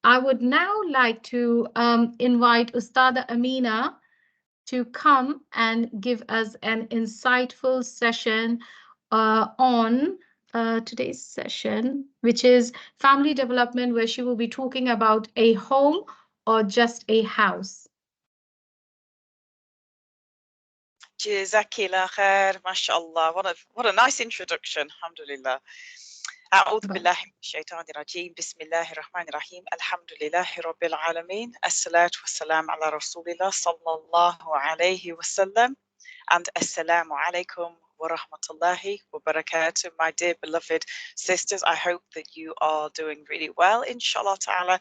I would now like to invite Ustada Amina to come and give us an insightful session on today's session, which is family development, where she will be talking about a home or just a house. Jazakillah khair, mashallah. What a nice introduction. Alhamdulillah. أعوذ بالله من الشيطان الرجيم بسم الله الرحمن الرحيم الحمد لله رب العالمين الصلاة والسلام على رسول الله صلى الله عليه وسلم and assalamu alaikum wa rahmatullahi wa barakatuh. My dear beloved sisters, I hope that you are doing really well, inshallah ta'ala.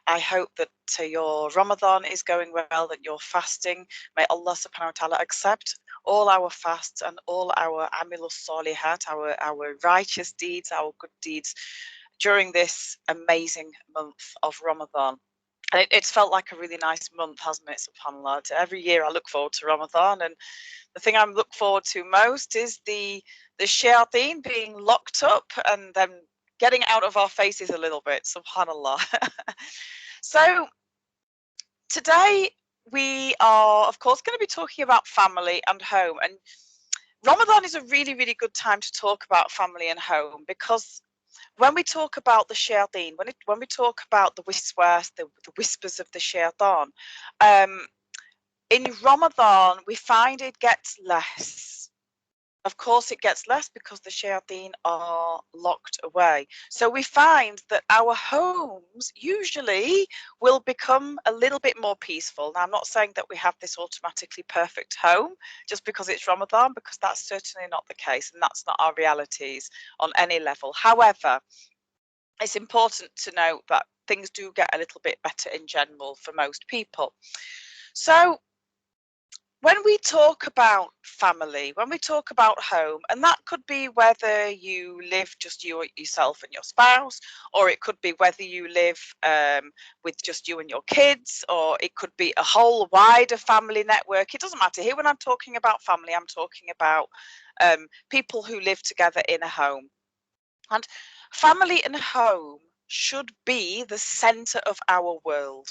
I hope that your Ramadan is going well, that you're fasting. May Allah subhanahu wa ta'ala accept all our fasts and all our amilus salihat, our righteous deeds, our good deeds during this amazing month of Ramadan. And it's felt like a really nice month, hasn't it, subhanAllah? Every year I look forward to Ramadan, and the thing I look forward to most is the shayateen being locked up and then getting out of our faces a little bit, subhanAllah. So today we are, of course, going to be talking about family and home. And Ramadan is a really, really good time to talk about family and home, because when we talk about the shayateen, when we talk about the wiswas, the whispers of the shaitan, in Ramadan, we find it gets less. Of course, it gets less because the shayateen are locked away. So we find that our homes usually will become a little bit more peaceful. Now, I'm not saying that we have this automatically perfect home just because it's Ramadan, because that's certainly not the case, and that's not our realities on any level. However, it's important to note that things do get a little bit better in general for most people. So when we talk about family, when we talk about home, and that could be whether you live just yourself and your spouse, or it could be whether you live with just you and your kids, or it could be a whole wider family network. It doesn't matter. Here, when I'm talking about family, I'm talking about people who live together in a home. And family and home should be the center of our world.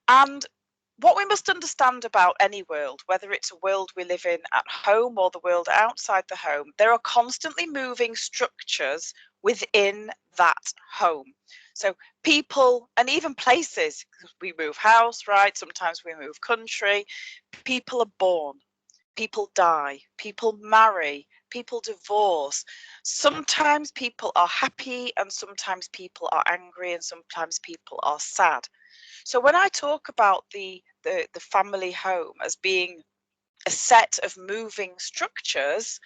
And what we must understand about any world, whether it's a world we live in at home or the world outside the home, there are constantly moving structures within that home. So people and even places, we move house, right? Sometimes we move country. People are born, people die, people marry, people divorce. Sometimes people are happy and sometimes people are angry and sometimes people are sad. So when I talk about the family home as being a set of moving structures,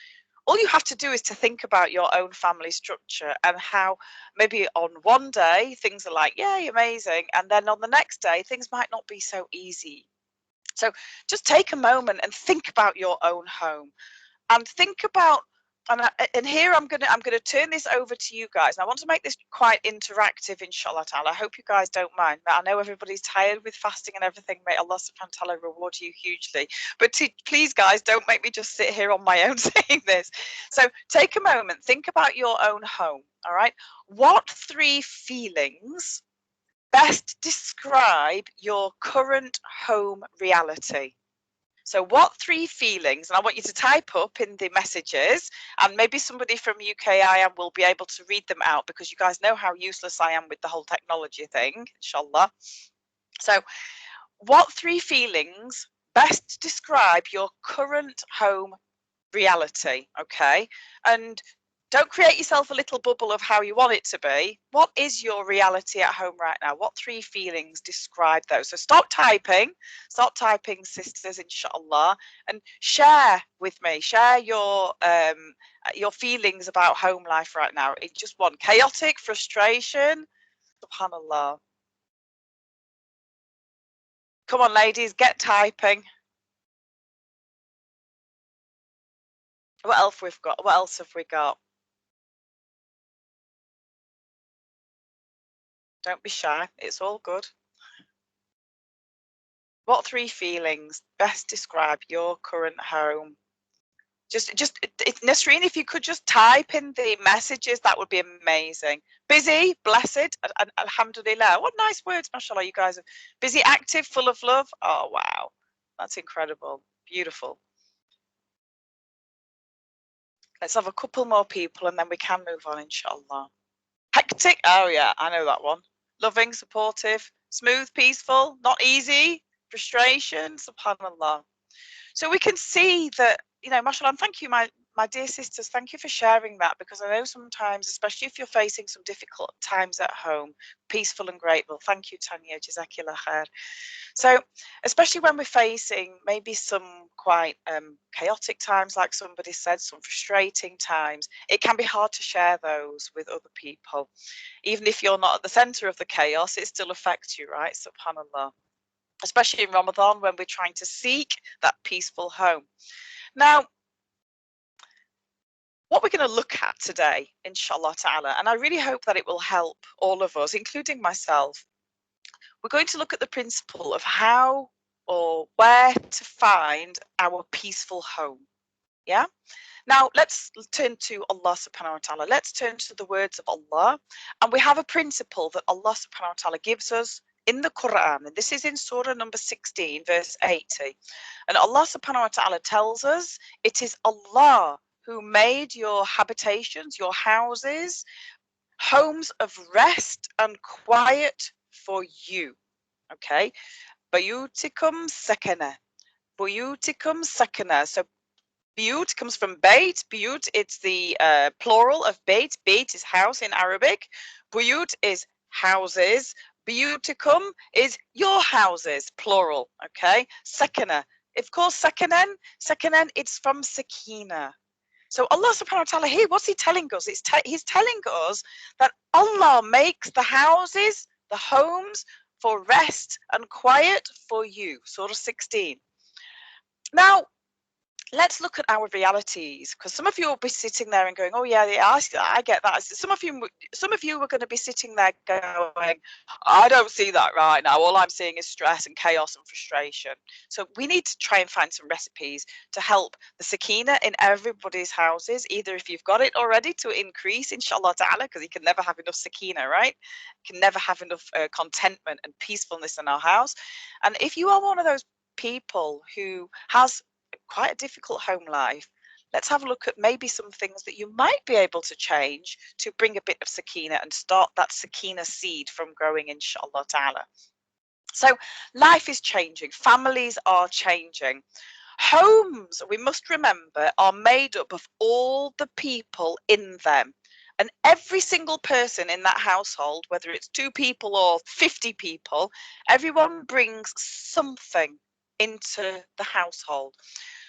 all you have to do is to think about your own family structure and how maybe on one day things are like, yay, amazing. And then on the next day, things might not be so easy. So just take a moment and think about your own home and think about, and here I'm gonna turn this over to you guys. And I want to make this quite interactive, inshallah ta'ala. I hope you guys don't mind. I know everybody's tired with fasting and everything. May Allah subhanahu wa ta'ala reward you hugely. But please, guys, don't make me just sit here on my own saying this. So take a moment, think about your own home. All right. What 3 feelings best describe your current home reality? So what 3 feelings, and I want you to type up in the messages, and maybe somebody from UKIM will be able to read them out, because you guys know how useless I am with the whole technology thing, inshallah. So what 3 feelings best describe your current home reality? Okay. And don't create yourself a little bubble of how you want it to be. What is your reality at home right now? What 3 feelings describe those? So start typing, sisters, inshallah, and share with me. Share your feelings about home life right now. It's just one: chaotic, frustration, subhanallah. Come on, ladies, get typing. What else we've got? What else have we got? Don't be shy. It's all good. What 3 feelings best describe your current home? Nasreen, if you could just type in the messages, that would be amazing. Busy, blessed, and alhamdulillah. What nice words, mashallah, you guys are. Busy, active, full of love. Oh, wow. That's incredible. Beautiful. Let's have a couple more people and then we can move on, inshallah. Hectic. Oh, yeah, I know that one. Loving, supportive, smooth, peaceful, not easy, frustration, subhanallah. So we can see that, you know, mashallah, and thank you, my dear sisters, thank you for sharing that, because I know sometimes, especially if you're facing some difficult times at home, peaceful and grateful. Thank you, Tanya, Jazakillah khair. So, especially when we're facing maybe some quite chaotic times, like somebody said, some frustrating times, it can be hard to share those with other people. Even if you're not at the center of the chaos, it still affects you, right? Subhanallah. Especially in Ramadan, when we're trying to seek that peaceful home. Now, what we're going to look at today, inshallah ta'ala, and I really hope that it will help all of us, including myself, we're going to look at the principle of how or where to find our peaceful home. Yeah? Now, let's turn to Allah subhanahu wa ta'ala. Let's turn to the words of Allah. And we have a principle that Allah subhanahu wa ta'ala gives us in the Quran. And this is in Surah number 16, verse 80. And Allah subhanahu wa ta'ala tells us, it is Allah who made your habitations, your houses, homes of rest and quiet for you. Okay? Buyutikum sakana. Buyutikum sakana. So Buyut comes from Beit. Buyut, it's the plural of Beit. Beit is house in Arabic. Buyut is houses. Buyutikum is your houses, plural. Okay. Sakana. Of course, sakanan, it's from sakina. So Allah subhanahu wa ta'ala here, what's he telling us? He's telling us that Allah makes the houses, the homes for rest and quiet for you. Surah 16. Now, let's look at our realities, because some of you will be sitting there and going, oh yeah, I get that. Some of you are going to be sitting there going, I don't see that right now. All I'm seeing is stress and chaos and frustration. So we need to try and find some recipes to help the sakina in everybody's houses, either if you've got it already to increase, inshallah ta'ala, because you can never have enough sakina, right? You can never have enough contentment and peacefulness in our house. And if you are one of those people who has quite a difficult home life, let's have a look at maybe some things that you might be able to change to bring a bit of sakina and start that sakina seed from growing, inshallah ta'ala. So life is changing, families are changing. Homes, we must remember, are made up of all the people in them. And every single person in that household, whether it's 2 people or 50 people, everyone brings something into the household.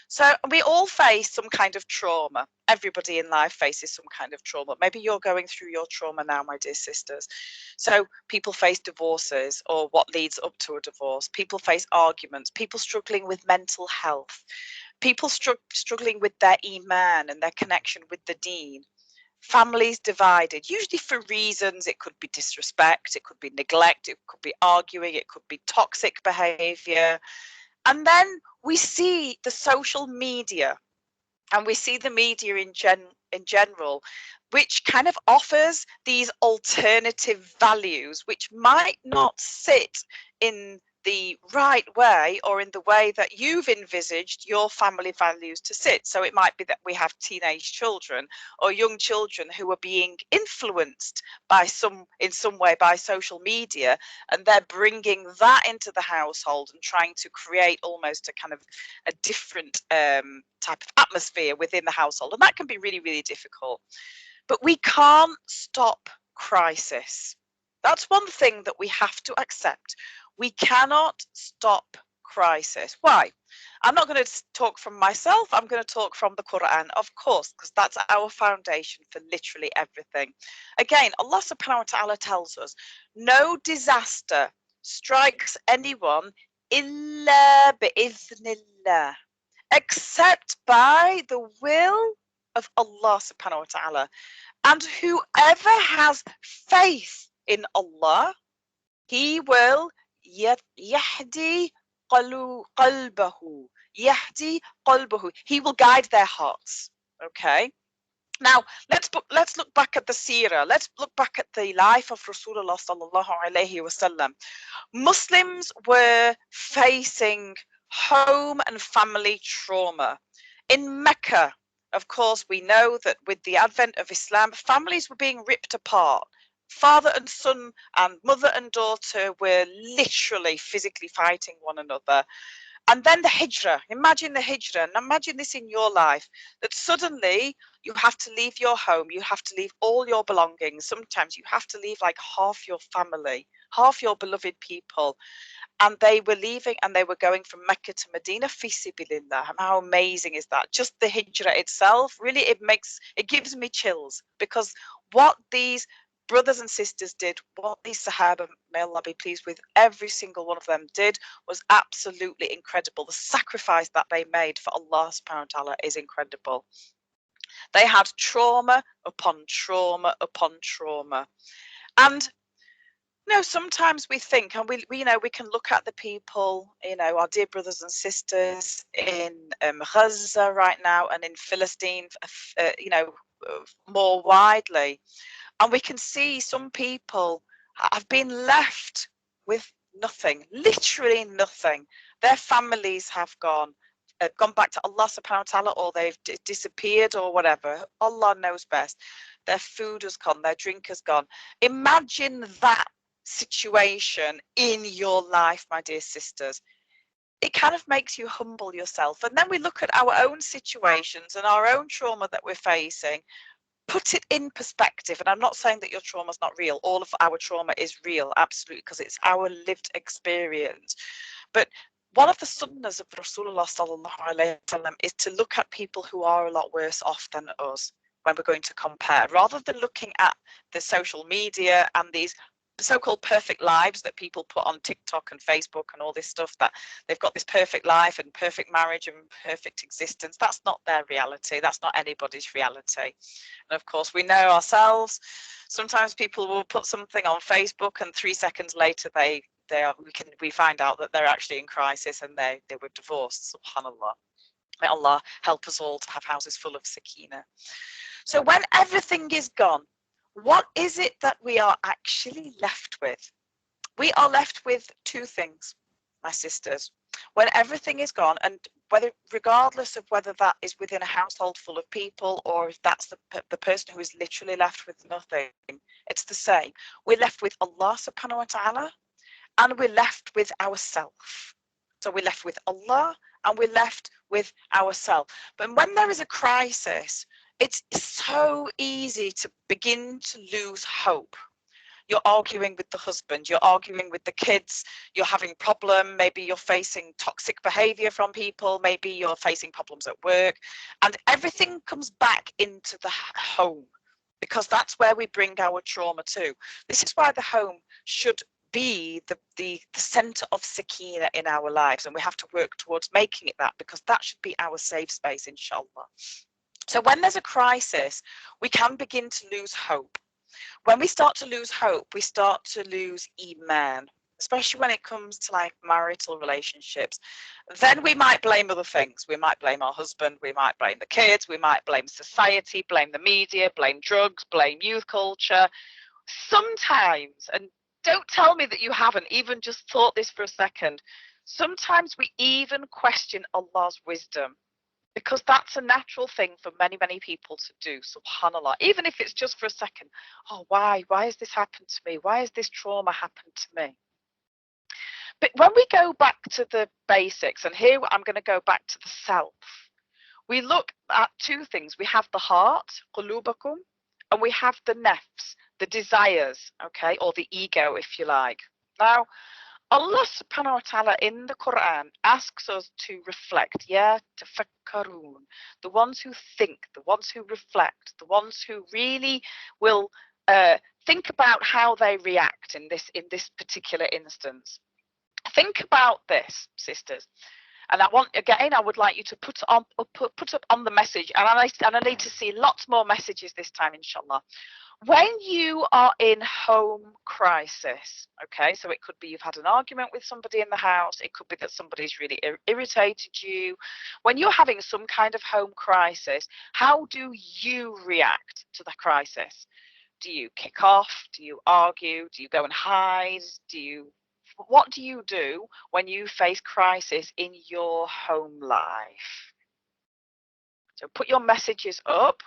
So we all face some kind of trauma. Everybody in life faces some kind of trauma. Maybe you're going through your trauma now, my dear sisters. So people face divorces or what leads up to a divorce. People face arguments. People struggling with mental health. People struggling with their iman and their connection with the deen. Families divided, usually for reasons. It could be disrespect, it could be neglect, it could be arguing, it could be toxic behavior. And then we see the social media, and we see the media in general, which kind of offers these alternative values, which might not sit in the right way or in the way that you've envisaged your family values to sit. So it might be that we have teenage children or young children who are being influenced in some way by social media, and they're bringing that into the household and trying to create almost a kind of a different type of atmosphere within the household, and that can be really, really difficult. But we can't stop crisis. That's one thing that we have to accept. We cannot stop crisis. Why? I'm not going to talk from myself. I'm going to talk from the Quran, of course, because that's our foundation for literally everything. Again, Allah subhanahu wa ta'ala tells us, no disaster strikes anyone illa bi'ithnillah, except by the will of Allah subhanahu wa ta'ala. And whoever has faith in Allah, he will yahdi qalbahu. يهدي قلبه. He will guide their hearts. Okay. Now, let's look back at the seerah. Let's look back at the life of Rasulullah sallallahu alaihi wasallam. Muslims were facing home and family trauma. In Mecca, of course, we know that with the advent of Islam, families were being ripped apart. Father and son and mother and daughter were literally physically fighting one another. And then the hijrah, imagine the hijrah, and imagine this in your life, that suddenly you have to leave your home, you have to leave all your belongings. Sometimes you have to leave like half your family, half your beloved people. And they were leaving and they were going from Mecca to Medina, fi sabilillah. How amazing is that? Just the hijrah itself, really, it gives me chills, because what these brothers and sisters did, what these Sahaba, may Allah be pleased with, every single one of them did, was absolutely incredible. The sacrifice that they made for Allah subhanahu wa ta'ala is incredible. They had trauma upon trauma upon trauma. And sometimes we think, and we can look at the people, our dear brothers and sisters in Gaza right now and in Philistine, more widely. And we can see some people have been left with nothing, literally nothing. Their families have gone back to Allah subhanahu wa ta'ala, or they've disappeared or whatever. Allah knows best. Their food has gone, their drink has gone. Imagine that situation in your life, my dear sisters. It kind of makes you humble yourself. And then we look at our own situations and our own trauma that we're facing. Put it in perspective. And I'm not saying that your trauma is not real. All of our trauma is real, absolutely, because it's our lived experience. But one of the sunnahs of Rasulullah sallallahu alaihi wasallam is to look at people who are a lot worse off than us when we're going to compare, rather than looking at the social media and these so-called perfect lives that people put on TikTok and Facebook and all this stuff, that they've got this perfect life and perfect marriage and perfect existence. That's not their reality. That's not anybody's reality. And of course, we know ourselves. Sometimes people will put something on Facebook and 3 seconds later we find out that they're actually in crisis and they were divorced. Subhanallah. May Allah help us all to have houses full of sakina. So when everything is gone, what is it that we are actually left with? We are left with two things, my sisters. When everything is gone, and regardless of whether that is within a household full of people or if that's the person who is literally left with nothing, it's the same. We're left with Allah subhanahu wa ta'ala, and we're left with ourselves. So we're left with Allah and we're left with ourselves. But when there is a crisis, it's so easy to begin to lose hope. You're arguing with the husband, you're arguing with the kids, you're having problem, maybe you're facing toxic behavior from people, maybe you're facing problems at work, and everything comes back into the home, because that's where we bring our trauma to. This is why the home should be the center of sakina in our lives, and we have to work towards making it that, because that should be our safe space, inshallah. So when there's a crisis, we can begin to lose hope. When we start to lose hope, we start to lose iman, especially when it comes to like marital relationships. Then we might blame other things. We might blame our husband, we might blame the kids, we might blame society, blame the media, blame drugs, blame youth culture. Sometimes, and don't tell me that you haven't even just thought this for a second, sometimes we even question Allah's wisdom, because that's a natural thing for many, many people to do, subhanallah, even if it's just for a second. Oh, why has this happened to me? Why has this trauma happened to me? But when we go back to the basics, and here I'm going to go back to the self, we look at two things. We have the heart, qulubakum, and we have the nafs, the desires, okay, or the ego, if you like. Now, Allah subhanahu wa ta'ala in the Quran asks us to reflect, tafakkarun, the ones who think, the ones who reflect, the ones who really will think about how they react in this particular instance. Think about this, sisters. And I would like you to put up on the message, and I need to see lots more messages this time, inshallah. When you are in home crisis, okay, so it could be you've had an argument with somebody in the house, it could be that somebody's really irritated you. When you're having some kind of home crisis, how do you react to the crisis? Do you kick off? Do you argue? Do you go and hide? What do you do when you face crisis in your home life? So put your messages up.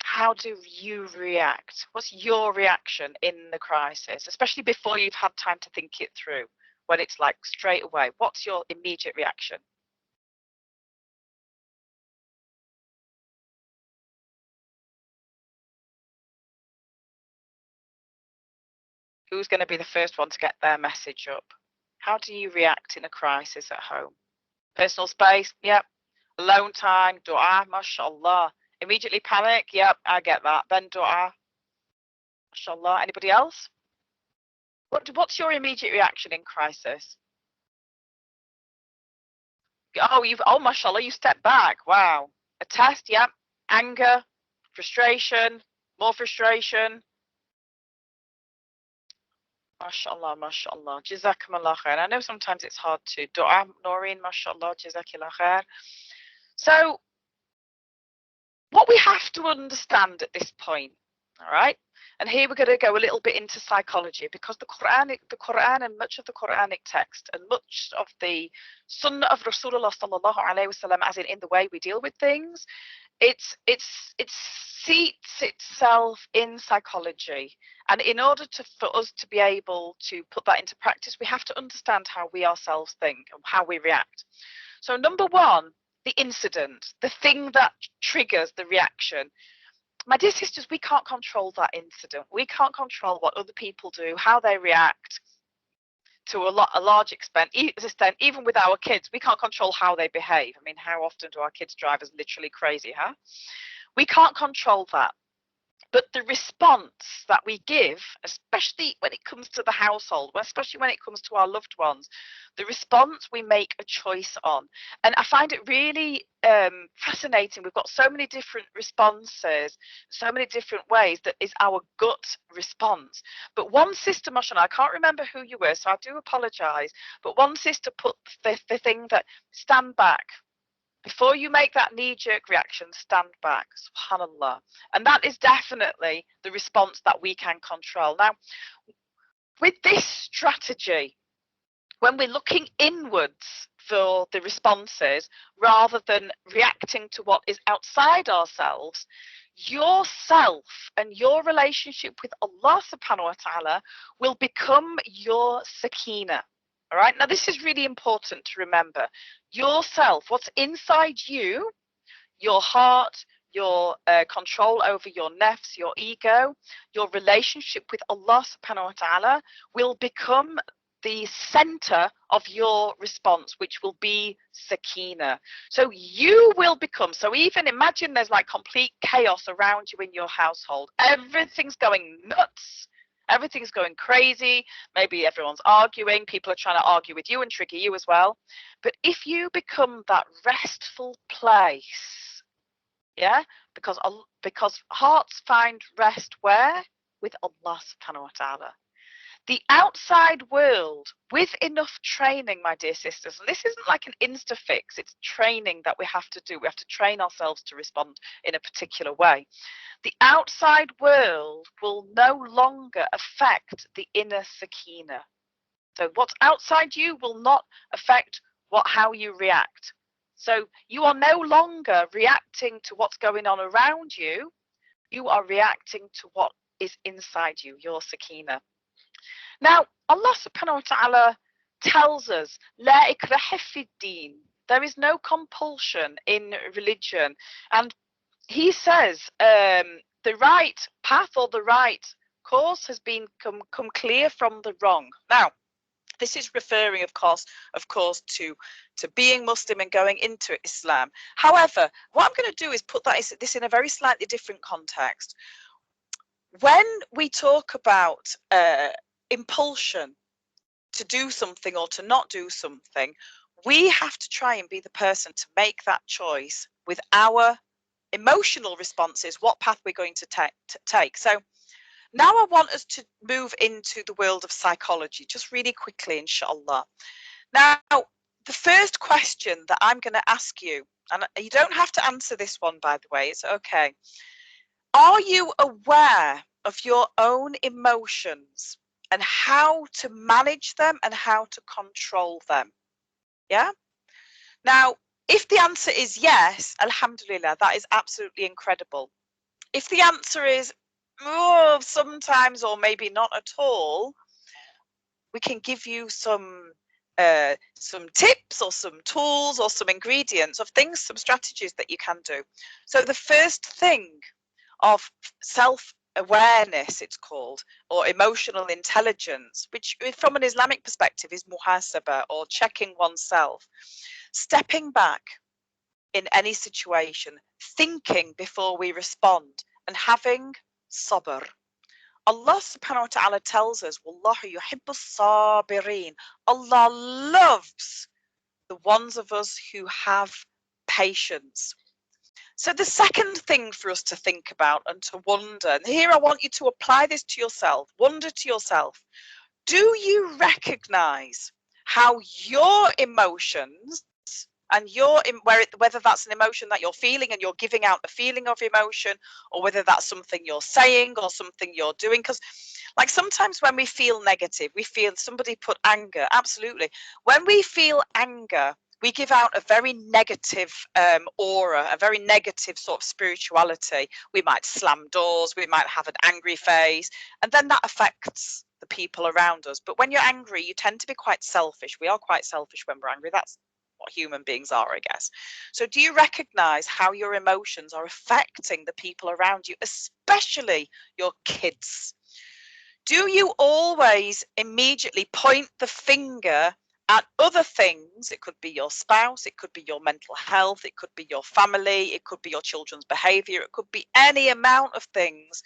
How do you react? What's your reaction in the crisis, especially before you've had time to think it through? When it's like straight away, what's your immediate reaction? Who's going to be the first one to get their message up? How do you react in a crisis at home? Personal space, yep. Alone time, dua, mashallah. Immediately panic, yep, I get that. Then dua, mashallah. Anybody else? What's your immediate reaction in crisis? Oh, mashallah, you step back. Wow. A test, yep. Anger, frustration, more frustration. MashaAllah, MashaAllah. Jazakumullah khair. I know sometimes it's hard to dua, Noreen, MashaAllah, Jazakillah khair. So, what we have to understand at this point, all right, and here we're going to go a little bit into psychology, because the Quran and much of the Quranic text and much of the Sunnah of Rasulullah sallallahu alaihi wasallam, as in the way we deal with things, it seats itself in psychology, and in order for us to be able to put that into practice, we have to understand how we ourselves think and how we react. So number one, the incident, the thing that triggers the reaction. My dear sisters, we can't control that incident. We can't control what other people do, how they react. To a large extent, even with our kids, we can't control how they behave. I mean, how often do our kids drive us literally crazy, huh? We can't control that. But the response that we give, especially when it comes to the household, especially when it comes to our loved ones, the response we make a choice on. And I find it really fascinating. We've got so many different responses, so many different ways that is our gut response. But one sister, mashallah, I can't remember who you were, so I do apologise, but one sister put the thing that, stand back. Before you make that knee-jerk reaction, stand back, subhanallah. And that is definitely the response that we can control. Now, with this strategy, when we're looking inwards for the responses, rather than reacting to what is outside ourselves, yourself and your relationship with Allah subhanahu wa ta'ala will become your sakina. All right, now this is really important to remember. Yourself, what's inside you, your heart, your control over your nafs, your ego, your relationship with Allah subhanahu wa ta'ala will become the center of your response, which will be sakina. So you will become, so even imagine there's like complete chaos around you in your household. Everything's going nuts. Everything's going crazy. Maybe everyone's arguing. People are trying to argue with you and trigger you as well. But if you become that restful place, yeah, because hearts find rest where? With Allah subhanahu wa ta'ala. The outside world, with enough training, my dear sisters, and this isn't like an insta fix, it's training that we have to do. We have to train ourselves to respond in a particular way. The outside world will no longer affect the inner sakina. So what's outside you will not affect how you react. So you are no longer reacting to what's going on around you. You are reacting to what is inside you, your sakina. Now, Allah subhanahu wa ta'ala tells us, La ikraha fid din. There is no compulsion in religion. And he says the right path or the right course has been come clear from the wrong. Now, this is referring, of course, to being Muslim and going into Islam. However, what I'm going to do is put this in a very slightly different context. When we talk about impulsion to do something or to not do something, we have to try and be the person to make that choice with our emotional responses, what path we're going to take. So now I want us to move into the world of psychology, just really quickly, inshallah. Now, the first question that I'm going to ask you, and you don't have to answer this one, by the way, it's okay. Are you aware of your own emotions and how to manage them and how to control them? Yeah? Now, if the answer is yes, alhamdulillah, that is absolutely incredible. If the answer is sometimes or maybe not at all, we can give you some tips or some tools or some ingredients of things, some strategies that you can do. So the first thing of self-awareness, it's called, or emotional intelligence, which from an Islamic perspective is muhasaba, or checking oneself, stepping back in any situation, thinking before we respond, and having sabr. Allah subhanahu wa ta'ala tells us, Wallahu yuhibbus sabirin. Allah loves the ones of us who have patience. So the second thing for us to think about and to wonder, and here I want you to apply this to yourself, wonder to yourself, do you recognize how your emotions and whether that's an emotion that you're feeling and you're giving out the feeling of emotion, or whether that's something you're saying or something you're doing? Because like sometimes when we feel negative, we feel, somebody put anger, absolutely, when we feel anger, we give out a very negative aura, a very negative sort of spirituality. We might slam doors, we might have an angry face, and then that affects the people around us. But when you're angry, you tend to be quite selfish. We are quite selfish when we're angry. That's what human beings are, I guess. So do you recognize how your emotions are affecting the people around you, especially your kids? Do you always immediately point the finger at other things? It could be your spouse, it could be your mental health, it could be your family, it could be your children's behavior, it could be any amount of things.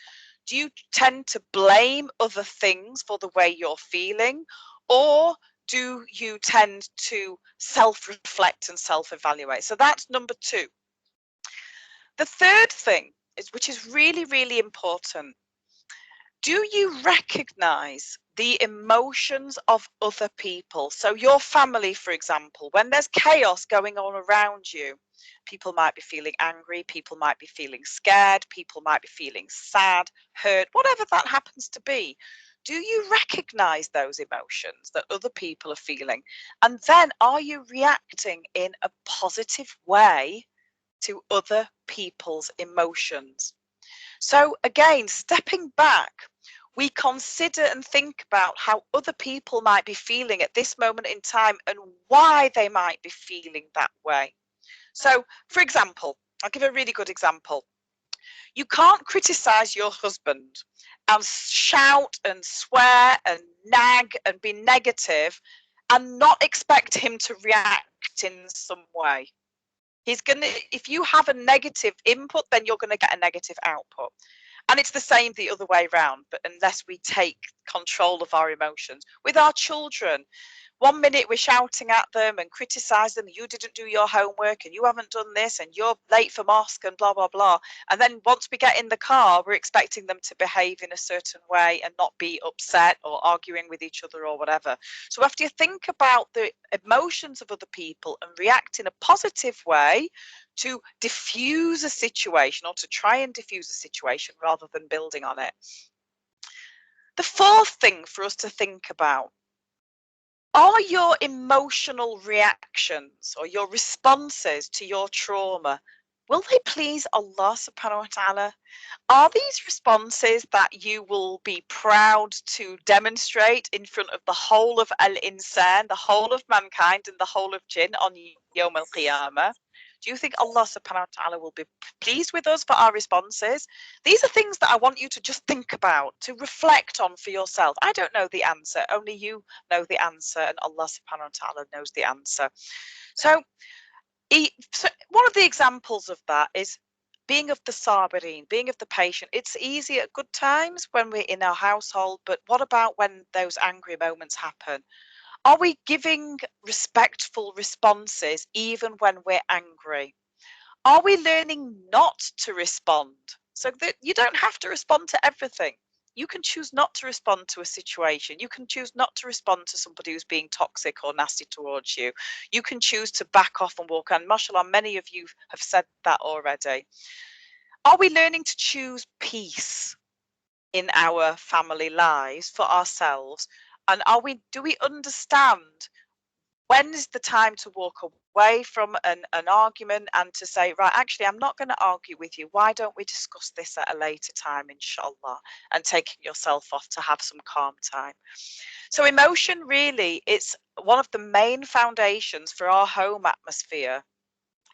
Do you tend to blame other things for the way you're feeling, or do you tend to self-reflect and self-evaluate? So that's number two. The third thing is, which is really, really important, do you recognize the emotions of other people? So your family, for example, when there's chaos going on around you, people might be feeling angry, people might be feeling scared, people might be feeling sad, hurt, whatever that happens to be. Do you recognize those emotions that other people are feeling? And then are you reacting in a positive way to other people's emotions? So again, stepping back, we consider and think about how other people might be feeling at this moment in time and why they might be feeling that way. So, for example, I'll give a really good example. You can't criticize your husband and shout and swear and nag and be negative and not expect him to react in some way. He's gonna, if you have a negative input, then you're gonna get a negative output. And it's the same the other way around, but unless we take control of our emotions. With our children, one minute we're shouting at them and criticize them, you didn't do your homework and you haven't done this and you're late for mosque and blah, blah, blah. And then once we get in the car, we're expecting them to behave in a certain way and not be upset or arguing with each other or whatever. So after you think about the emotions of other people and react in a positive way to diffuse a situation, or to try and diffuse a situation rather than building on it. The fourth thing for us to think about, are your emotional reactions or your responses to your trauma, will they please Allah subhanahu wa ta'ala? Are these responses that you will be proud to demonstrate in front of the whole of al-insan, the whole of mankind and the whole of jinn on Yawm al-Qiyamah? Do you think Allah subhanahu wa ta'ala will be pleased with us for our responses? These are things that I want you to just think about, to reflect on for yourself. I don't know the answer, only you know the answer, and Allah subhanahu wa ta'ala knows the answer. So one of the examples of that is being of the sabirin, being of the patient. It's easy at good times when we're in our household, but what about when those angry moments happen? Are we giving respectful responses even when we're angry? Are we learning not to respond? So that you don't have to respond to everything. You can choose not to respond to a situation. You can choose not to respond to somebody who's being toxic or nasty towards you. You can choose to back off and walk on. Mashallah, many of you have said that already. Are we learning to choose peace in our family lives for ourselves? And do we understand when is the time to walk away from an argument and to say, right, actually, I'm not going to argue with you. Why don't we discuss this at a later time, inshallah, and taking yourself off to have some calm time? So emotion really, it's one of the main foundations for our home atmosphere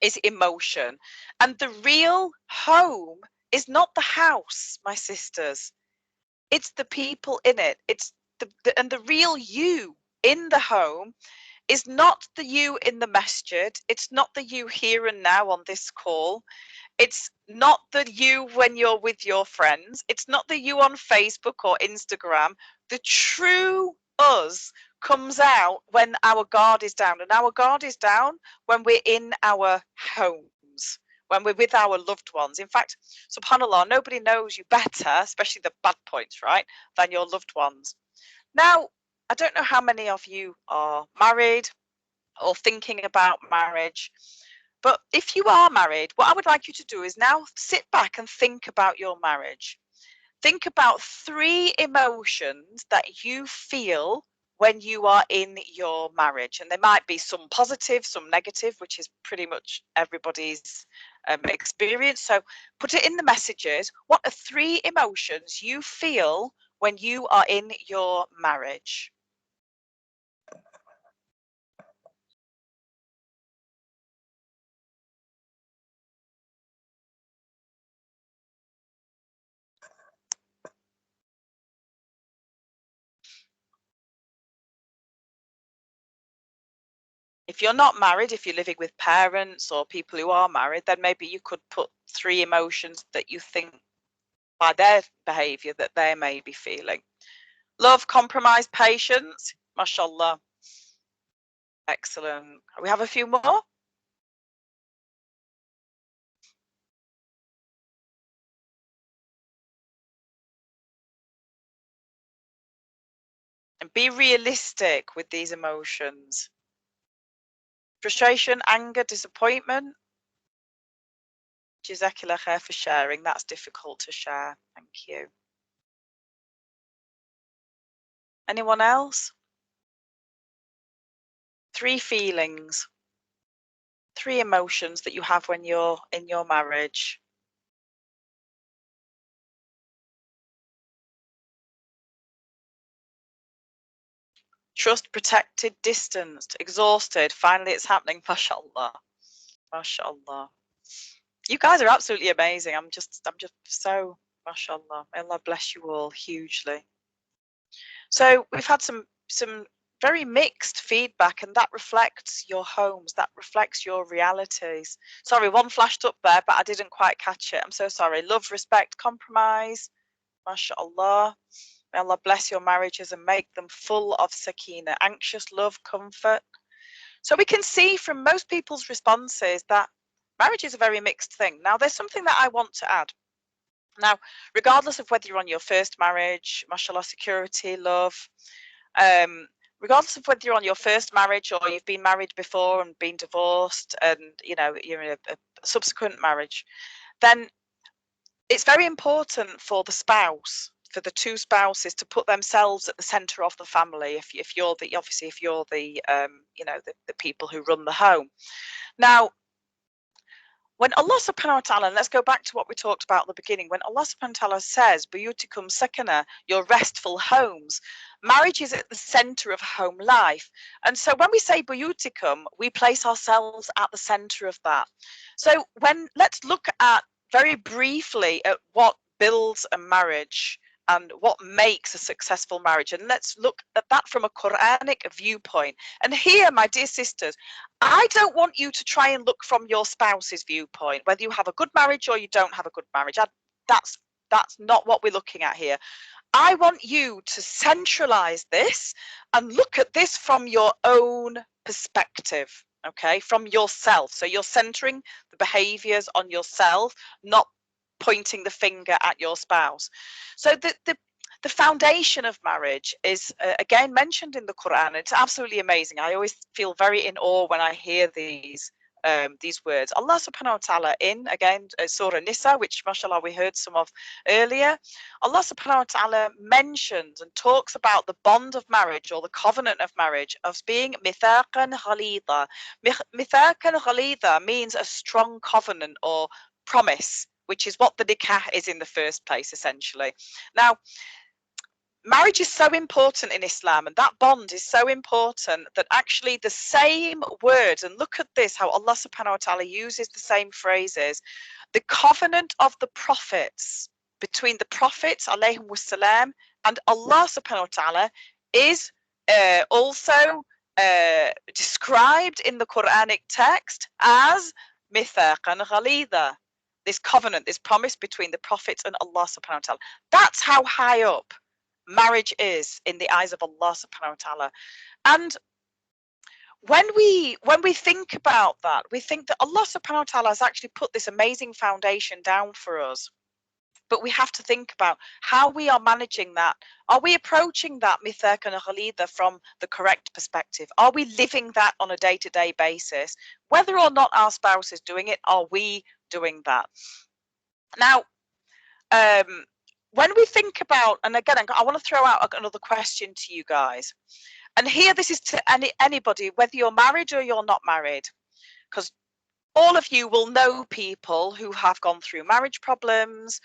is emotion. And the real home is not the house, my sisters. It's the people in it. It's and the real you in the home is not the you in the masjid. It's not the you here and now on this call. It's not the you when you're with your friends. It's not the you on Facebook or Instagram. The true us comes out when our guard is down. And our guard is down when we're in our homes, when we're with our loved ones. In fact, subhanAllah, nobody knows you better, especially the bad points, right, than your loved ones. Now, I don't know how many of you are married or thinking about marriage, but if you are married, what I would like you to do is now sit back and think about your marriage. Think about 3 emotions that you feel when you are in your marriage. And there might be some positive, some negative, which is pretty much everybody's experience. So put it in the messages. What are 3 emotions you feel when you are in your marriage? If you're not married, if you're living with parents or people who are married, then maybe you could put 3 emotions that you think by their behavior that they may be feeling. Love, compromise, patience. Mashallah. Excellent. We have a few more. And be realistic with these emotions. Frustration, anger, disappointment. Jazakallah khair for sharing. That's difficult to share. Thank you. Anyone else? 3 feelings. 3 emotions that you have when you're in your marriage. Trust, protected, distanced, exhausted. Finally, it's happening. Mashallah. Mashallah. You guys are absolutely amazing. I'm just so, mashallah. May Allah bless you all hugely. So we've had some very mixed feedback, and that reflects your homes, that reflects your realities. Sorry, one flashed up there, but I didn't quite catch it. I'm so sorry. Love, respect, compromise. Mashallah. May Allah bless your marriages and make them full of sakina, anxious, love, comfort. So we can see from most people's responses that marriage is a very mixed thing. Now, there's something that I want to add. Now, regardless of whether you're on your first marriage, mashallah, security, love, regardless of whether you're on your first marriage or you've been married before and been divorced and, you know, you're in a subsequent marriage, then it's very important for the spouse, for the 2 spouses, to put themselves at the center of the family. If you're the, obviously, if you're the, you know, the people who run the home. Now, when Allah subhanahu wa ta'ala, and let's go back to what we talked about at the beginning, when Allah subhanahu wa ta'ala says, Buyutikum sakana, your restful homes, marriage is at the center of home life. And so when we say Buyutikum, we place ourselves at the center of that. So let's look at very briefly at what builds a marriage and what makes a successful marriage. And let's look at that from a Quranic viewpoint. And here, my dear sisters, I don't want you to try and look from your spouse's viewpoint, whether you have a good marriage or you don't have a good marriage. That's not what we're looking at here. I want you to centralize this and look at this from your own perspective. okay, from yourself. So you're centering the behaviors on yourself, not pointing the finger at your spouse. So the foundation of marriage is again mentioned in the Quran. It's absolutely amazing. I always feel very in awe when I hear these words. Allah subhanahu wa ta'ala in again Surah Nisa, which mashallah we heard some of earlier. Allah subhanahu wa ta'ala mentions and talks about the bond of marriage or the covenant of marriage as being mithaqan ghalidha. Mithaqan ghalidha means a strong covenant or promise, which is what the nikah is in the first place, essentially. Now, marriage is so important in Islam, and that bond is so important that actually the same words, and look at this, how Allah subhanahu wa ta'ala uses the same phrases, the covenant of the prophets, between the prophets, alayhim wassalam, and Allah subhanahu wa ta'ala is also described in the Quranic text as mithaqan ghalidha. This covenant, this promise between the prophets and Allah subhanahu wa ta'ala. That's how high up marriage is in the eyes of Allah subhanahu wa ta'ala. And when we think about that, we think that Allah subhanahu wa ta'ala has actually put this amazing foundation down for us. But we have to think about how we are managing that. Are we approaching that mithaq and ghalidha from the correct perspective? Are we living that on a day-to-day basis? Whether or not our spouse is doing it, are we doing that? Now, when we think about, and again, I want to throw out another question to you guys. And here, this is to anybody, whether you're married or you're not married, because all of you will know people who have gone through marriage problems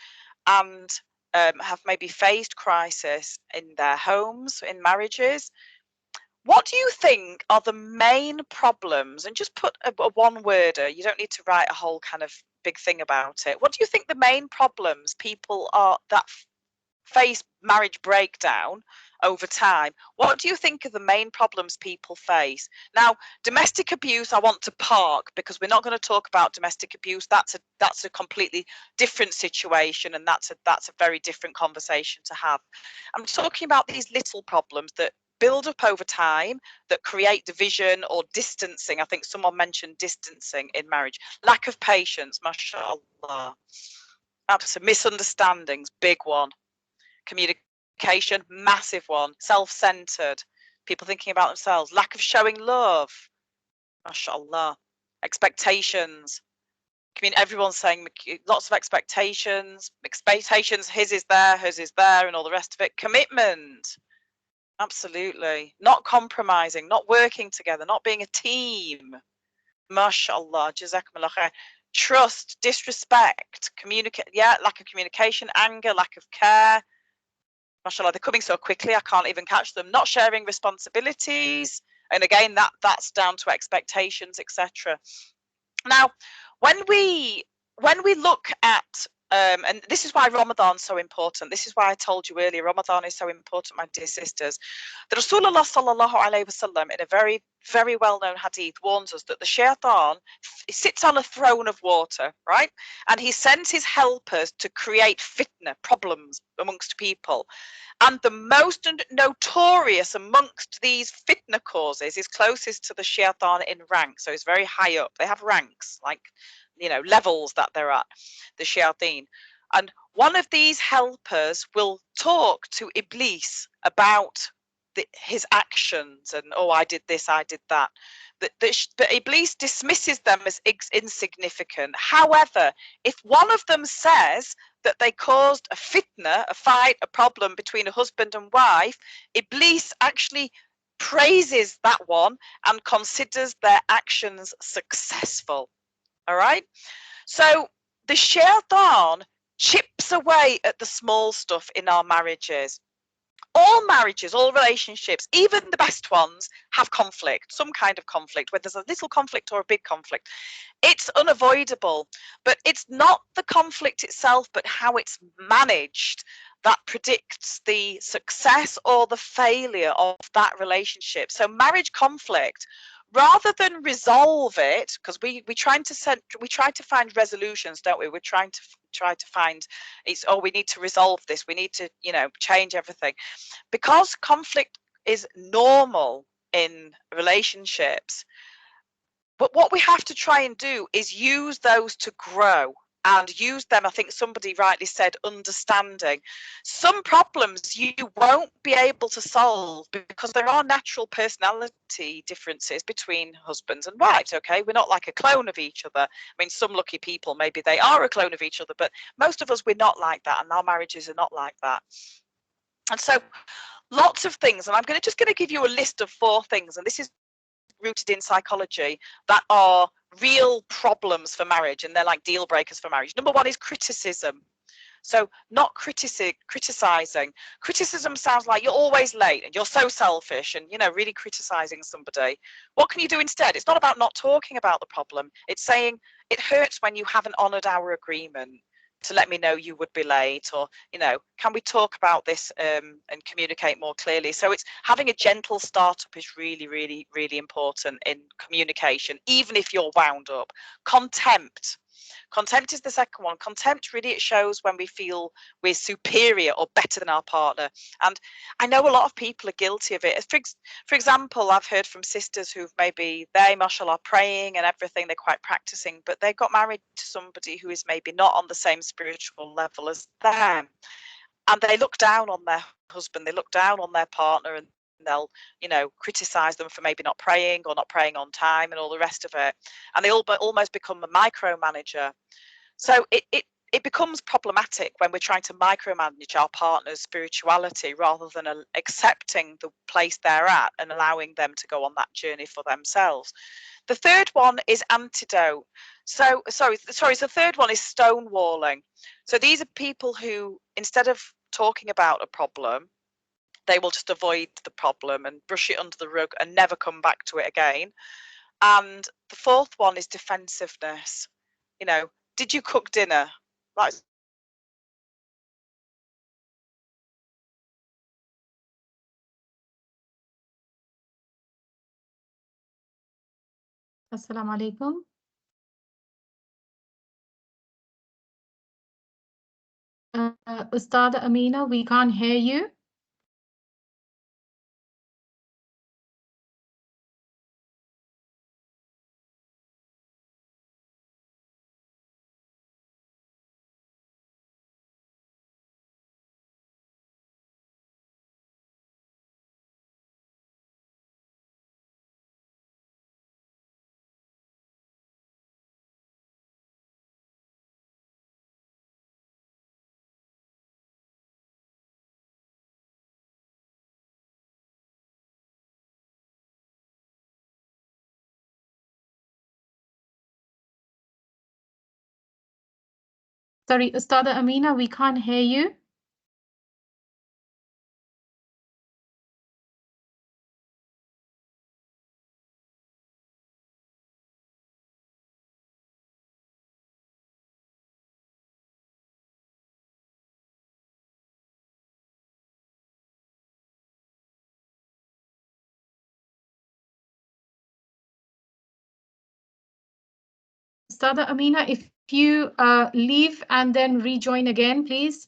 and have maybe faced crisis in their homes, in marriages. What do you think are the main problems? And just put a one-worder. You don't need to write a whole kind of big thing about it. What do you think the main problems people are that face marriage breakdown over time? What do you think are the main problems people face? Now, domestic abuse, I want to park, because we're not going to talk about domestic abuse. That's a completely different situation, and that's a very different conversation to have. I'm talking about these little problems that build up over time, that create division or distancing. I think someone mentioned distancing in marriage. Lack of patience, mashallah. Absolute misunderstandings, big one. Communication, massive one. Self-centered, people thinking about themselves. Lack of showing love, mashallah. Expectations. Everyone's saying lots of expectations. His is there, hers is there, and all the rest of it. Commitment. Absolutely. Not compromising, not working together, not being a team. MashaAllah, Jazakumullah khair. Trust, disrespect, lack of communication, anger, lack of care. MashaAllah, they're coming so quickly, I can't even catch them. Not sharing responsibilities. And again, that's down to expectations, etc. Now, when we look at and this is why Ramadan is so important. This is why I told you earlier, Ramadan is so important, my dear sisters. The Rasulullah sallallahu alaihi wasallam, in a very, very well-known hadith, warns us that the shaitan sits on a throne of water, right? And he sends his helpers to create fitna, problems amongst people. And the most notorious amongst these fitna causes is closest to the shaitan in rank. So it's very high up. They have ranks, like, levels that they're at, the shayateen. And one of these helpers will talk to Iblis about his actions and, oh, I did this, I did that. But Iblis dismisses them as insignificant. However, if one of them says that they caused a fitna, a fight, a problem between a husband and wife, Iblis actually praises that one and considers their actions successful. All right. So the shaitan chips away at the small stuff in our marriages. All marriages, all relationships, even the best ones, have conflict, some kind of conflict, whether there's a little conflict or a big conflict. It's unavoidable, but it's not the conflict itself, but how it's managed that predicts the success or the failure of that relationship. So marriage conflict, rather than resolve it, because we try to find resolutions, don't we? We're trying to find we need to resolve this, we need to change everything, because conflict is normal in relationships. But what we have to try and do is use those to grow and use them. I think somebody rightly said understanding. Some problems you won't be able to solve because there are natural personality differences between husbands and wives, okay? We're not like a clone of each other. I mean, some lucky people, maybe they are a clone of each other, but most of us, we're not like that, and our marriages are not like that. And so lots of things, and I'm just going to give you a list of 4 things, and this is rooted in psychology, that are real problems for marriage, and they're like deal breakers for marriage. Number 1 is criticism. So not criticizing. Criticism sounds like you're always late and you're so selfish and, you know, really criticizing somebody. What can you do instead? It's not about not talking about the problem. It's saying it hurts when you haven't honored our agreement to let me know you would be late, or, you know, can we talk about this and communicate more clearly? So it's having a gentle startup is really, really, really important in communication, even if you're wound up. Contempt. Contempt is the second one. Contempt, really, it shows when we feel we're superior or better than our partner. And I know a lot of people are guilty of it. For example, I've heard from sisters who've maybe, they, mashallah, praying and everything, they're quite practicing, but they got married to somebody who is maybe not on the same spiritual level as them. And they look down on their husband, they look down on their partner, and they'll, you know, criticize them for maybe not praying or not praying on time and all the rest of it. And they almost become a micromanager. So it becomes problematic when we're trying to micromanage our partner's spirituality rather than accepting the place they're at and allowing them to go on that journey for themselves. The third one is antidote. So the third one is stonewalling. So these are people who, instead of talking about a problem, they will just avoid the problem and brush it under the rug and never come back to it again. And the fourth one is defensiveness. You know, did you cook dinner? Like, Assalamu alaikum. Ustada Amina, we can't hear you. Sorry, Ustada Amina, we can't hear you. Ustada Amina, if you leave and then rejoin again, please.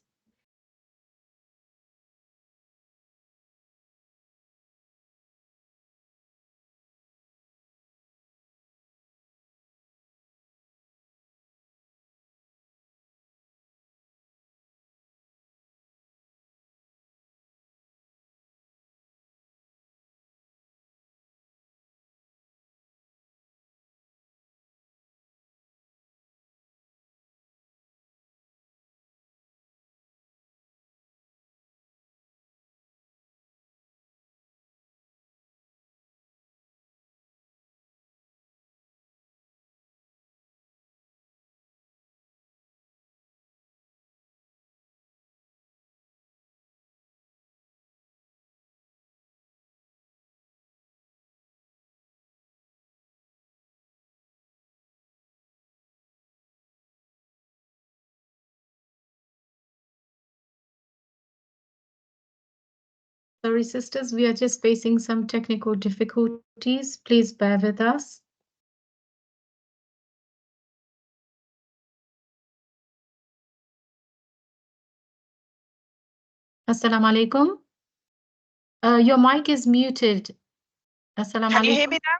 Sorry, sisters, we are just facing some technical difficulties. Please bear with us. Assalamu alaikum. Your mic is muted. Assalamu can you hear alaikum. me now?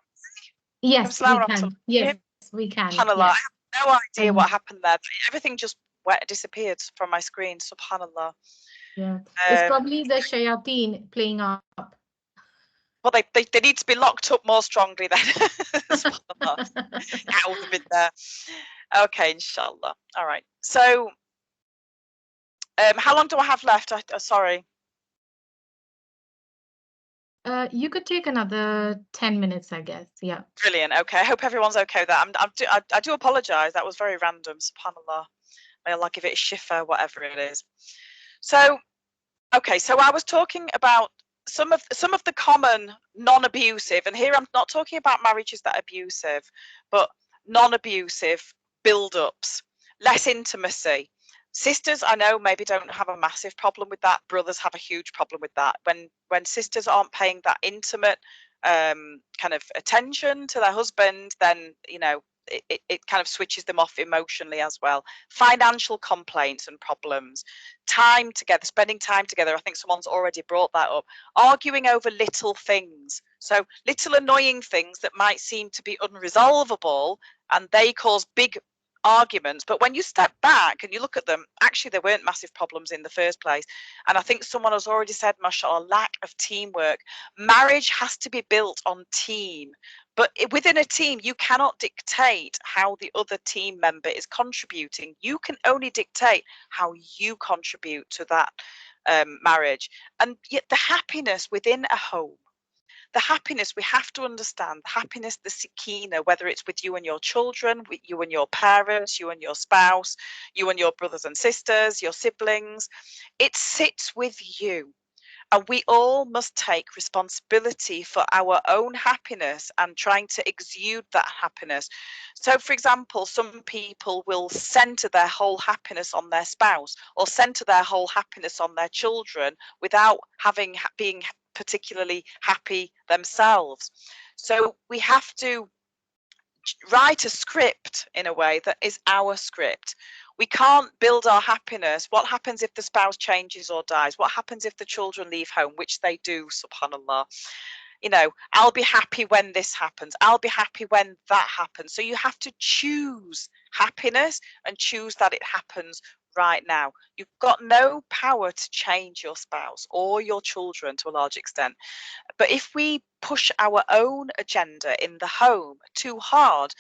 Yes, we can. Yes, we can. Subhanallah, Yes. I have no idea what happened there. Everything just disappeared from my screen. Subhanallah. Yeah, it's probably the shayateen playing up. Well, they need to be locked up more strongly then. Subhanallah. Out of it there. Okay, inshallah. All right. So, how long do I have left? Sorry. You could take another 10 minutes, I guess. Yeah. Brilliant. Okay. I hope everyone's okay with that. I do apologize. That was very random. Subhanallah. May Allah give it a shifa, whatever it is. So, okay. So I was talking about some of the common non-abusive, and here I'm not talking about marriages that are abusive, but non-abusive build-ups, less intimacy. Sisters, I know, maybe don't have a massive problem with that. Brothers have a huge problem with that. When sisters aren't paying that intimate kind of attention to their husband, then it kind of switches them off emotionally as well. Financial complaints and problems, time together, spending time together. I think someone's already brought that up. Arguing over little things, so little annoying things that might seem to be unresolvable, and they cause big arguments, but when you step back and you look at them, actually there weren't massive problems in the first place. And I think someone has already said, mashallah, lack of teamwork. Marriage has to be built on team, but within a team you cannot dictate how the other team member is contributing. You can only dictate how you contribute to that marriage. And yet the happiness within a home, the happiness, we have to understand the happiness, the sakina, whether it's with you and your children, with you and your parents, you and your spouse, you and your brothers and sisters, your siblings, it sits with you. And we all must take responsibility for our own happiness and trying to exude that happiness. So, for example, some people will center their whole happiness on their spouse or center their whole happiness on their children without being particularly happy themselves. So we have to write a script in a way that is our script. We can't build our happiness. What happens if the spouse changes or dies? What happens if the children leave home, which they do, subhanallah? I'll be happy when this happens. I'll be happy when that happens. So you have to choose happiness and choose that it happens right now. You've got no power to change your spouse or your children to a large extent. But if we push our own agenda in the home too hard,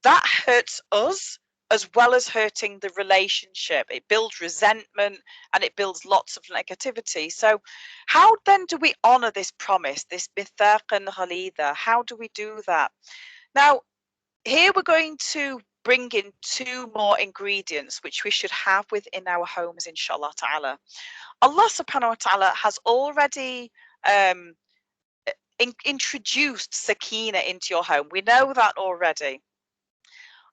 that hurts us as well as hurting the relationship. It builds resentment and it builds lots of negativity. So how then do we honor this promise, this mithaq and ghalida? How do we do that? Now, here we're going to bring in two more ingredients which we should have within our homes, inshallah ta'ala. Allah subhanahu wa ta'ala has already introduced sakina into your home. We know that already.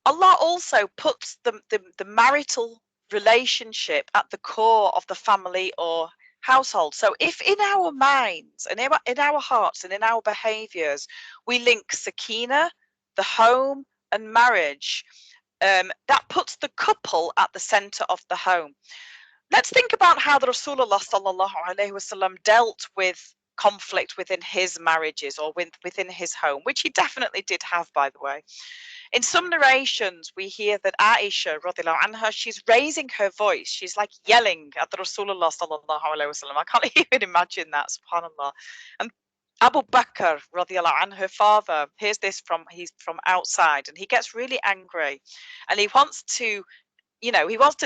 Allah also puts the marital relationship at the core of the family or household. So if in our minds and in our hearts and in our behaviors, we link sakina, the home and marriage, that puts the couple at the center of the home. Let's think about how the Rasulullah sallallahu alaihi wasallam dealt with conflict within his marriages or within his home, which he definitely did have, by the way. In some narrations, we hear that Aisha, radiallahu anha, she's raising her voice. She's like yelling at the Rasulullah sallallahu alaihi wasallam. I can't even imagine that, subhanallah. And Abu Bakr, radiallahu anhu, her father, hears this he's from outside, and he gets really angry, and he wants to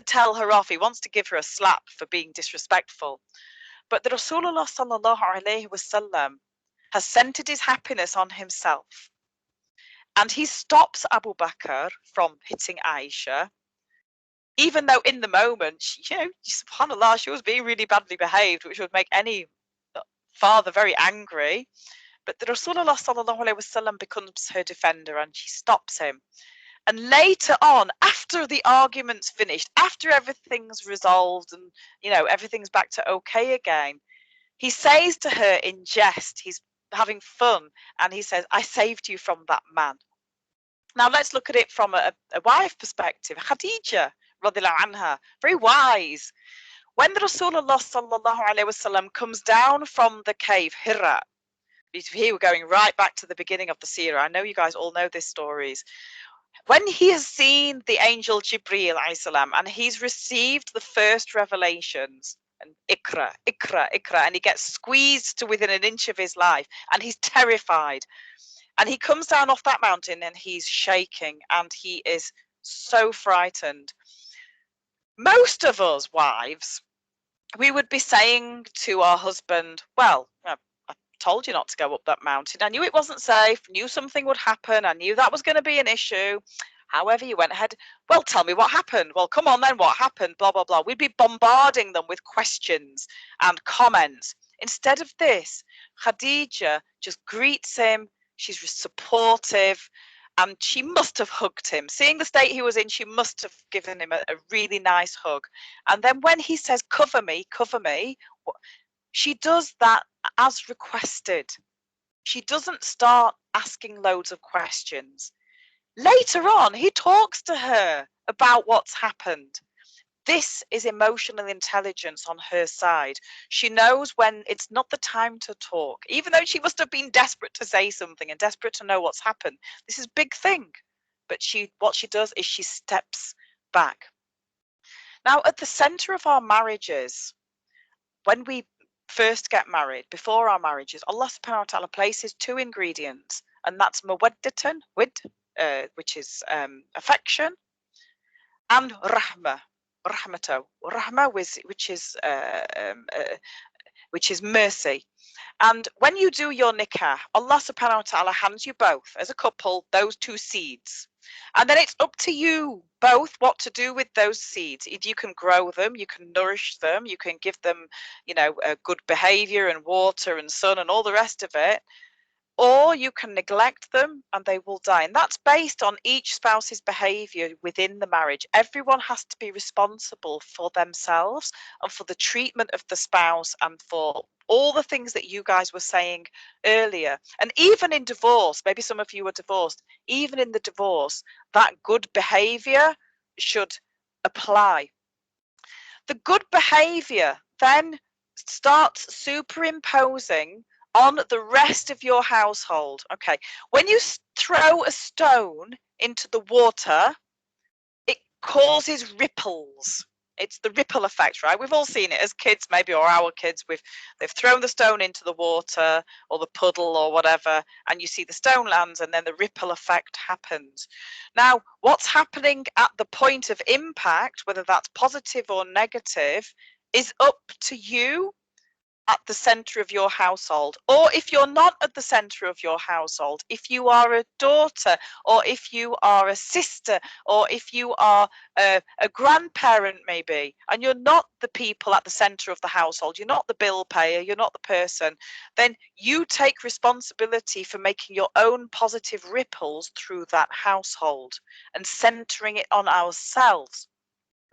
tell her off. He wants to give her a slap for being disrespectful. But the Rasulullah sallallahu alaihi wasallam has centered his happiness on himself. And he stops Abu Bakr from hitting Aisha, even though in the moment, subhanAllah, she was being really badly behaved, which would make any father very angry. But the Rasulullah sallallahu alaihi wasallam becomes her defender and she stops him. And later on, after the argument's finished, after everything's resolved and everything's back to okay again, he says to her in jest, he's having fun, and he says, I saved you from that man. Now let's look at it from a wife perspective. Khadija, radiallahu anha, very wise. When the Rasulullah sallallahu alaihi wasallam comes down from the cave Hira, Here we're going right back to the beginning of the seerah. I know you guys all know these stories. When he has seen the angel Jibreel alayhi salam, and he's received the first revelations, and Ikra, Ikra, Ikra, and he gets squeezed to within an inch of his life, and he's terrified. And he comes down off that mountain and he's shaking and he is so frightened. Most of us wives, we would be saying to our husband, well, I told you not to go up that mountain. I knew it wasn't safe, knew something would happen. I knew that was going to be an issue. However, you went ahead. Well, tell me what happened. Well, come on then, what happened? Blah, blah, blah. We'd be bombarding them with questions and comments. Instead of this, Khadija just greets him. She's supportive. And she must have hugged him. Seeing the state he was in, she must have given him a really nice hug. And then when he says, cover me, she does that as requested. She doesn't start asking loads of questions. Later on, he talks to her about what's happened. This is emotional intelligence on her side. She knows when it's not the time to talk, even though she must have been desperate to say something and desperate to know what's happened. This is a big thing. But what she does is she steps back. Now, at the center of our marriages, when we first get married, before our marriages, Allah subhanahu wa ta'ala places two ingredients, and that's mawaddatan, which is affection, and rahmato, rahma, which is mercy. And when you do your nikah, Allah subhanahu wa ta'ala hands you both, as a couple, those two seeds. And then it's up to you both what to do with those seeds. You can grow them, you can nourish them, you can give them, good behavior and water and sun and all the rest of it. Or you can neglect them and they will die. And that's based on each spouse's behavior within the marriage. Everyone has to be responsible for themselves and for the treatment of the spouse and for all the things that you guys were saying earlier. And even in divorce, maybe some of you are divorced, even in the divorce, that good behavior should apply. The good behavior then starts superimposing on the rest of your household. Okay, when you throw a stone into the water, it causes ripples. It's the ripple effect, right? We've all seen it as kids, maybe, or our kids. They've thrown the stone into the water or the puddle or whatever, and you see the stone lands, and then the ripple effect happens. Now, what's happening at the point of impact, whether that's positive or negative, is up to you at the center of your household. Or if you're not at the center of your household, if you are a daughter, or if you are a sister, or if you are a grandparent maybe, and you're not the people at the center of the household, you're not the bill payer, you're not the person, then you take responsibility for making your own positive ripples through that household and centering it on ourselves.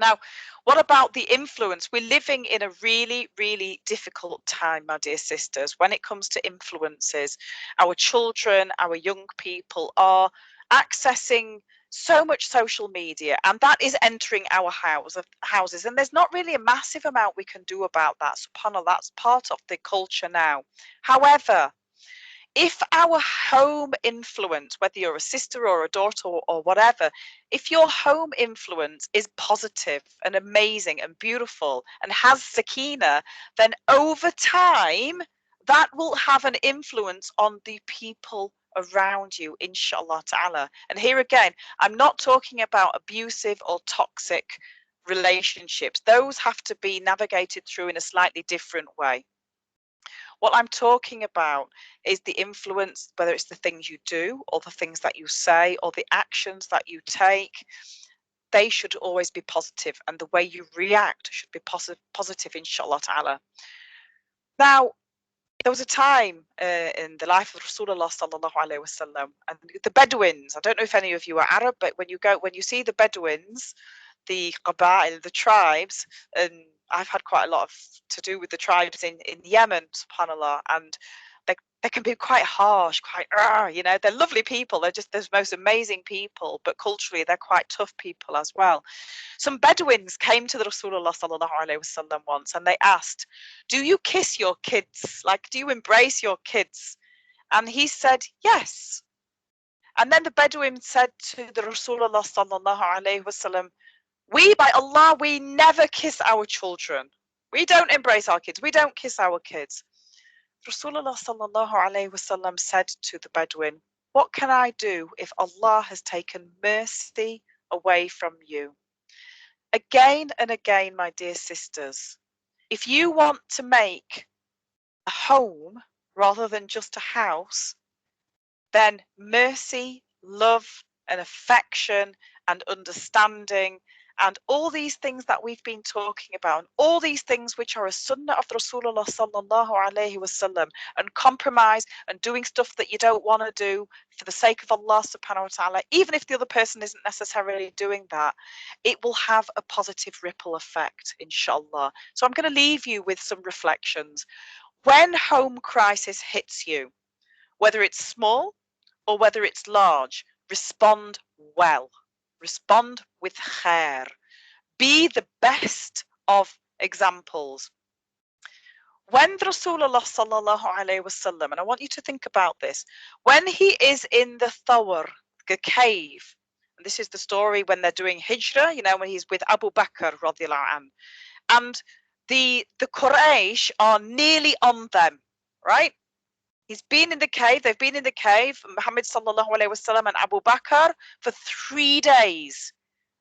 Now, what about the influence? We're living in a really, really difficult time, my dear sisters, when it comes to influences. Our children, our young people are accessing so much social media, and that is entering our houses. And there's not really a massive amount we can do about that. SubhanAllah, that's part of the culture now. However, if our home influence, whether you're a sister or a daughter or whatever, if your home influence is positive and amazing and beautiful and has sakina, then over time that will have an influence on the people around you, inshallah ta'ala. And here again, I'm not talking about abusive or toxic relationships. Those have to be navigated through in a slightly different way. What I'm talking about is the influence, whether it's the things you do or the things that you say or the actions that you take. They should always be positive, and the way you react should be positive, inshallah ta'ala. Now, there was a time in the life of Rasulullah sallallahu alaihi wasallam, and the Bedouins. I don't know if any of you are Arab, but when you see the Bedouins, the Qaba'il, the tribes, and I've had quite a lot to do with the tribes in Yemen, subhanallah, and they can be quite harsh, quite, they're lovely people. They're just the most amazing people, but culturally they're quite tough people as well. Some Bedouins came to the Rasulullah sallallahu alaihi wasallam once, and they asked, "Do you kiss your kids? Like, do you embrace your kids?" And he said, yes. And then the Bedouin said to the Rasulullah sallallahu alayhi wasallam, we, by Allah, we never kiss our children. We don't embrace our kids. We don't kiss our kids. Rasulullah sallallahu alayhi wasallam said to the Bedouin, what can I do if Allah has taken mercy away from you? Again and again, my dear sisters, if you want to make a home rather than just a house, then mercy, love, and affection and understanding and all these things that we've been talking about, and all these things which are a sunnah of Rasulullah sallallahu alayhi wasallam, and compromise and doing stuff that you don't want to do for the sake of Allah subhanahu wa ta'ala, even if the other person isn't necessarily doing that, it will have a positive ripple effect, inshallah. So I'm going to leave you with some reflections. When home crisis hits you, whether it's small or whether it's large, respond well. Respond with khair. Be the best of examples. When Rasulullah sallallahu alayhi wasallam, and I want you to think about this, when he is in the Thawr, the cave, and this is the story when they're doing hijrah, you know, when he's with Abu Bakr radiallahu anh, and the Quraysh are nearly on them, right? He's been in the cave, they've been in the cave, Muhammad sallallahu alayhi wasallam and Abu Bakr, for 3 days.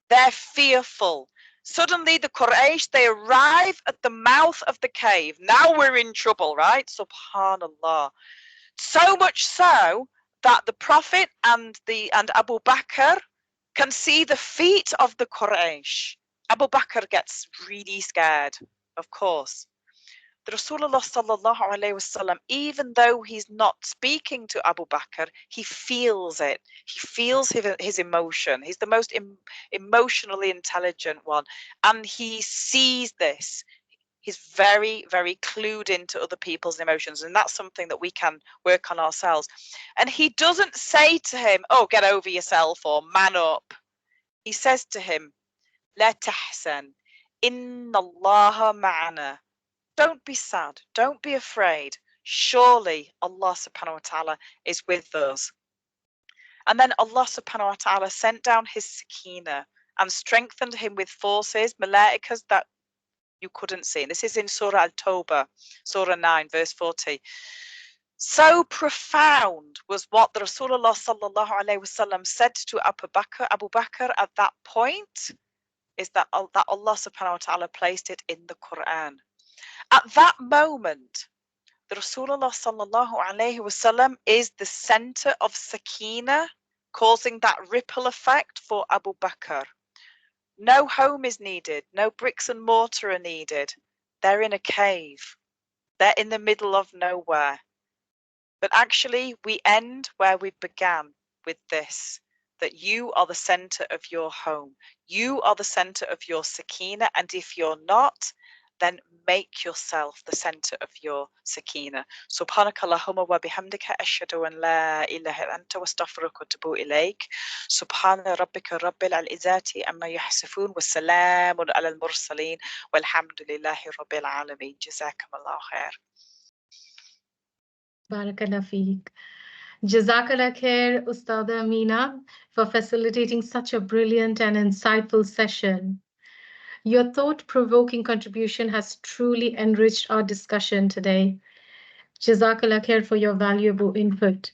They're fearful. Suddenly the Quraysh, they arrive at the mouth of the cave. Now we're in trouble, right? Subhanallah. So much so that the Prophet and Abu Bakr can see the feet of the Quraysh. Abu Bakr gets really scared, of course. The Rasulullah sallallahu alayhi wasallam, even though he's not speaking to Abu Bakr, he feels it. He feels his emotion. He's the most emotionally intelligent one. And he sees this. He's very, very clued into other people's emotions. And that's something that we can work on ourselves. And he doesn't say to him, oh, get over yourself or man up. He says to him, La tahsan, inna Allah ma'ana. Don't be sad. Don't be afraid. Surely Allah subhanahu wa ta'ala is with us. And then Allah subhanahu wa ta'ala sent down his sakina and strengthened him with forces, malaikas that you couldn't see. And this is in Surah Al-Tawbah, Surah 9, verse 40. So profound was what the Rasulullah sallallahu alayhi wasallam said to Abu Bakr at that point, is that Allah subhanahu wa ta'ala placed it in the Quran. At that moment, the Rasulullah sallallahu alayhi wasallam is the center of sakina, causing that ripple effect for Abu Bakr. No home is needed, no bricks and mortar are needed. They're in a cave. They're in the middle of nowhere. But actually, we end where we began with this, that you are the center of your home. You are the center of your sakina, and if you're not, then make yourself the center of your sakina. Subhanakallahumma wa bihamdika ashhadu an la ilaha illa anta wa astaghfiruka wa atubu ilayk. Subhana rabbika rabbil izzati amma yahsifun wa salamun ala al-mursaleen walhamdulillahi rabbil alamin. Jazakumullahu khair. Barakallah feek. Jazakallah khair, Ustada Amina, for facilitating such a brilliant and insightful session. Your thought-provoking contribution has truly enriched our discussion today. Jazakallah khair for your valuable input.